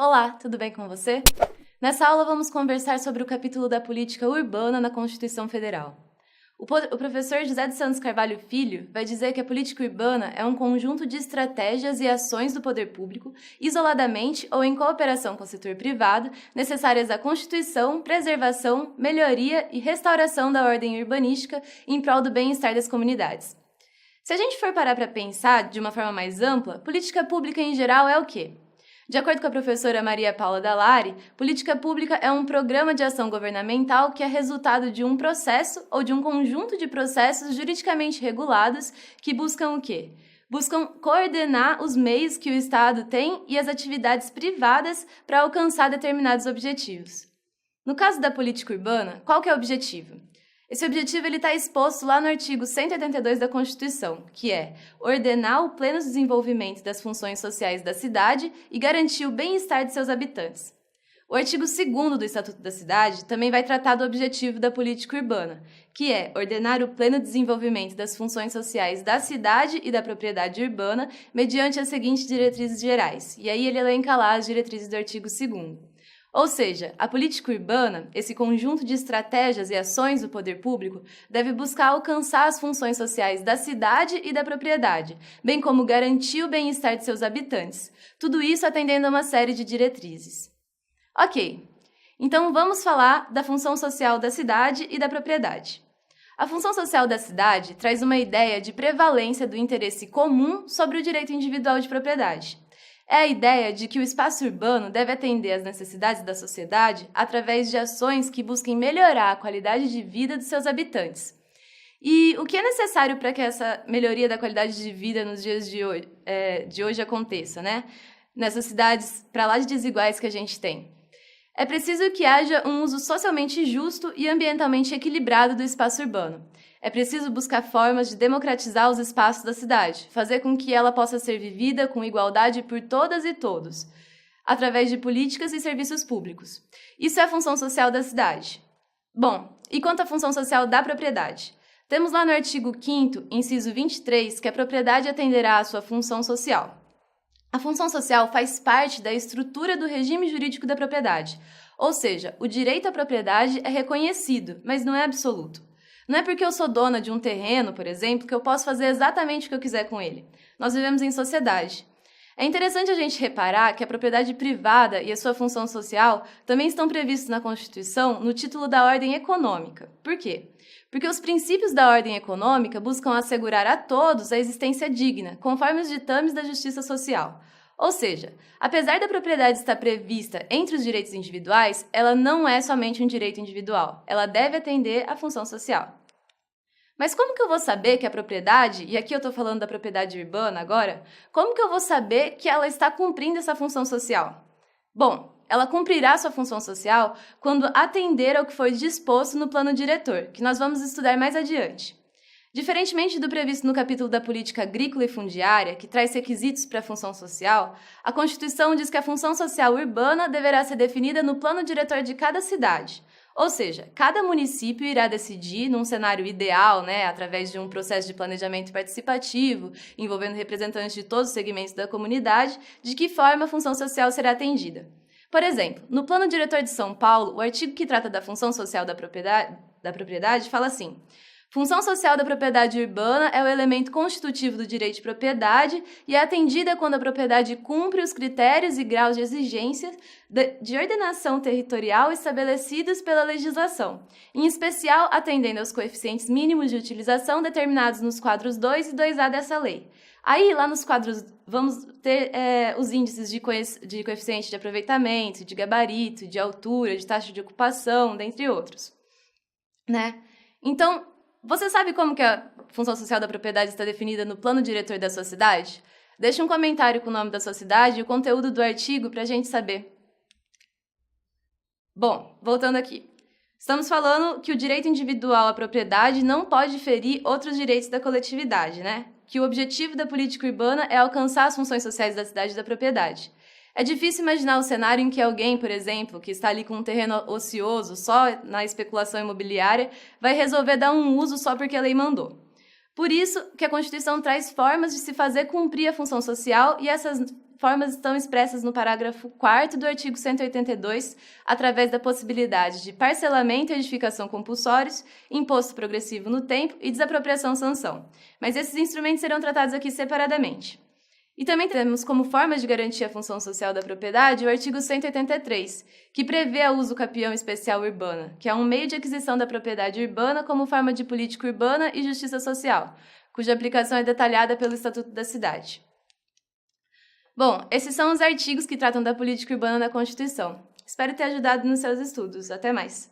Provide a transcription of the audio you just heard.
Olá, tudo bem com você? Nessa aula vamos conversar sobre o capítulo da política urbana na Constituição Federal. O professor José de Santos Carvalho Filho vai dizer que a política urbana é um conjunto de estratégias e ações do poder público, isoladamente ou em cooperação com o setor privado, necessárias à constituição, preservação, melhoria e restauração da ordem urbanística em prol do bem-estar das comunidades. Se a gente for parar para pensar de uma forma mais ampla, política pública em geral é o quê? De acordo com a professora Maria Paula Dallari, política pública é um programa de ação governamental que é resultado de um processo ou de um conjunto de processos juridicamente regulados que buscam o quê? Buscam coordenar os meios que o Estado tem e as atividades privadas para alcançar determinados objetivos. No caso da política urbana, qual que é o objetivo? Esse objetivo está exposto lá no artigo 182 da Constituição, que é ordenar o pleno desenvolvimento das funções sociais da cidade e garantir o bem-estar de seus habitantes. O artigo 2º do Estatuto da Cidade também vai tratar do objetivo da política urbana, que é ordenar o pleno desenvolvimento das funções sociais da cidade e da propriedade urbana mediante as seguintes diretrizes gerais. E aí ele elenca lá as diretrizes do artigo 2º. Ou seja, a política urbana, esse conjunto de estratégias e ações do poder público, deve buscar alcançar as funções sociais da cidade e da propriedade, bem como garantir o bem-estar de seus habitantes. Tudo isso atendendo a uma série de diretrizes. Ok, então vamos falar da função social da cidade e da propriedade. A função social da cidade traz uma ideia de prevalência do interesse comum sobre o direito individual de propriedade. É a ideia de que o espaço urbano deve atender às necessidades da sociedade através de ações que busquem melhorar a qualidade de vida dos seus habitantes. E o que é necessário para que essa melhoria da qualidade de vida nos dias de hoje aconteça, né? Nessas cidades para lá de desiguais que a gente tem? É preciso que haja um uso socialmente justo e ambientalmente equilibrado do espaço urbano. É preciso buscar formas de democratizar os espaços da cidade, fazer com que ela possa ser vivida com igualdade por todas e todos, através de políticas e serviços públicos. Isso é a função social da cidade. Bom, e quanto à função social da propriedade? Temos lá no artigo 5º, inciso 23, que a propriedade atenderá à sua função social. A função social faz parte da estrutura do regime jurídico da propriedade, ou seja, o direito à propriedade é reconhecido, mas não é absoluto. Não é porque eu sou dona de um terreno, por exemplo, que eu posso fazer exatamente o que eu quiser com ele. Nós vivemos em sociedade. É interessante a gente reparar que a propriedade privada e a sua função social também estão previstos na Constituição no título da ordem econômica. Por quê? Porque os princípios da ordem econômica buscam assegurar a todos a existência digna, conforme os ditames da justiça social. Ou seja, apesar da propriedade estar prevista entre os direitos individuais, ela não é somente um direito individual. Ela deve atender à função social. Mas como que eu vou saber que a propriedade, e aqui eu estou falando da propriedade urbana agora, como que eu vou saber que ela está cumprindo essa função social? Bom, ela cumprirá sua função social quando atender ao que foi disposto no plano diretor, que nós vamos estudar mais adiante. Diferentemente do previsto no capítulo da política agrícola e fundiária, que traz requisitos para a função social, a Constituição diz que a função social urbana deverá ser definida no plano diretor de cada cidade. Ou seja, cada município irá decidir, num cenário ideal, através de um processo de planejamento participativo, envolvendo representantes de todos os segmentos da comunidade, de que forma a função social será atendida. Por exemplo, no Plano Diretor de São Paulo, o artigo que trata da função social da propriedade fala assim: função social da propriedade urbana é o elemento constitutivo do direito de propriedade e é atendida quando a propriedade cumpre os critérios e graus de exigência de ordenação territorial estabelecidos pela legislação, em especial atendendo aos coeficientes mínimos de utilização determinados nos quadros 2 e 2A dessa lei. Aí, lá nos quadros, vamos ter os índices de coeficiente de aproveitamento, de gabarito, de altura, de taxa de ocupação, dentre outros. Então, você sabe como que a função social da propriedade está definida no plano diretor da sua cidade? Deixe um comentário com o nome da sua cidade e o conteúdo do artigo para a gente saber. Bom, voltando aqui. Estamos falando que o direito individual à propriedade não pode ferir outros direitos da coletividade, Que o objetivo da política urbana é alcançar as funções sociais da cidade e da propriedade. É difícil imaginar o cenário em que alguém, por exemplo, que está ali com um terreno ocioso só na especulação imobiliária, vai resolver dar um uso só porque a lei mandou. Por isso que a Constituição traz formas de se fazer cumprir a função social e essas formas estão expressas no parágrafo 4º do artigo 182, através da possibilidade de parcelamento e edificação compulsórios, imposto progressivo no tempo e desapropriação-sanção. Mas esses instrumentos serão tratados aqui separadamente. E também temos como forma de garantir a função social da propriedade o artigo 183, que prevê o uso capião especial urbana, que é um meio de aquisição da propriedade urbana como forma de política urbana e justiça social, cuja aplicação é detalhada pelo Estatuto da Cidade. Bom, esses são os artigos que tratam da política urbana na Constituição. Espero ter ajudado nos seus estudos. Até mais!